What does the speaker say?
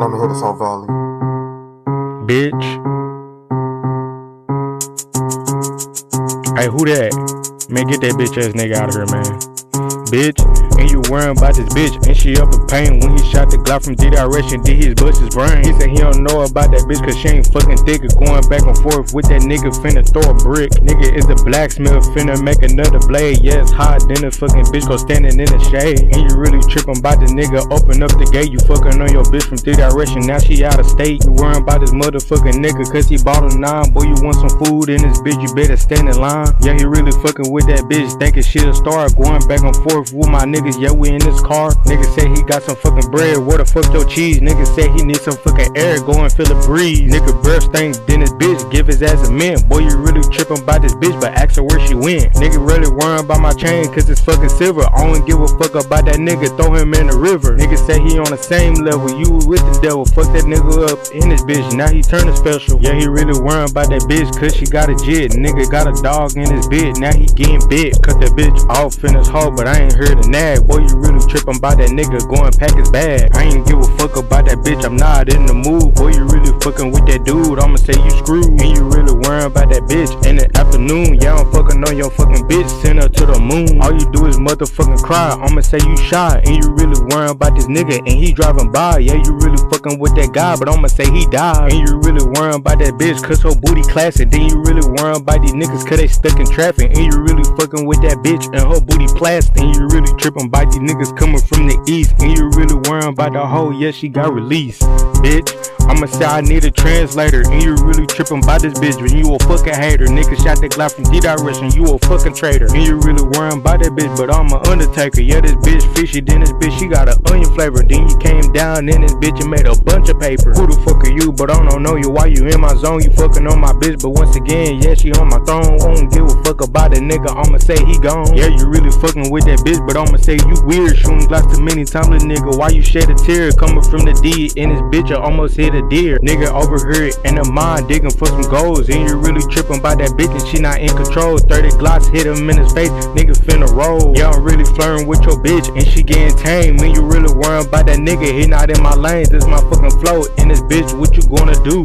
Let me hear this on volume. Bitch. Hey, who that? Man, get that bitch ass nigga out of here, man. Bitch, and you worrying about this bitch, and she up in pain when he shot the Glock from D direction, did his bust his brain. He said he don't know about that bitch cause she ain't fucking thick, going back and forth with that nigga finna throw a brick. Nigga is a blacksmith finna make another blade, yeah it's hot, then the fucking bitch go standing in the shade. And you really tripping about the nigga, open up the gate, you fucking on your bitch from D direction, now she out of state. You worrying about this motherfucking nigga cause he bought a 9, boy you want some food in this bitch, you better stand in line. Yeah he really fucking with that bitch, thinking shit a star, going back and forth with my niggas, yeah we in this car. Nigga said he got some fucking bread, where the fuck your cheese? Nigga said he need some fucking air, go and feel the breeze. Nigga breath stink, then this bitch give his ass a mint. Boy you really tripping about this bitch, but ask her where she went. Nigga really worrying about my chain cause it's fucking silver. I don't give a fuck about that nigga, throw him in the river. Nigga say he on the same level, you with the devil, fuck that nigga up in this bitch, now he turning special. Yeah he really worrying about that bitch cause she got a jet. Nigga got a dog in his bed, now he getting bit. Cut that bitch off in his hole, but I ain't heard a nag. Boy you really tripping about that nigga, going pack his bag. I ain't give a fuck about that bitch, I'm not in the mood. Boy you really fucking with that dude, I'ma say you screwed. And you really worrying about that bitch in the afternoon. Yeah I'm fucking on your fucking bitch, send her to the moon. All you do is motherfucking cry, I'ma say you shot. And you really worrying about this nigga and he driving by. Yeah you really fucking with that guy, but I'ma say he died. And you really worrying about that bitch cause her booty classic. Then you really worrying about these niggas cause they stuck in traffic. And you really fucking with that bitch and her booty plastic. And you really tripping by these niggas coming from the east. And you really worrying about the hoe, yeah she got released. Bitch, I'ma say I need a translator. And you really tripping by this bitch, when you a fucking hater. Nigga shot the Glock from D direction, you a fucking traitor. And you really worrying about that bitch, but I'm an undertaker. Yeah this bitch fishy, then this bitch she got an onion flavor. Then you came down in this bitch and made a bunch of paper. Who the fuck are you? But I don't know you, why you in my zone? You fucking on my bitch, but once again, yeah she on my throne. Won't give a fuck about that nigga, I'ma say he gone. Yeah you really fucking with that bitch, but I'ma say you weird. Shooting Glocks too many times, little nigga, why you shed a tear? Coming from the D, and this bitch I almost hit a deer. Nigga over here in the mine digging for some goals. And you really tripping about that bitch and she not in control. 30 Glocks hit him in his face, nigga finna roll. Yeah I'm really flirting with your bitch and she getting tame. When you really worrying about that nigga, he not in my lane. This my fucking flow, and this bitch what you gonna do?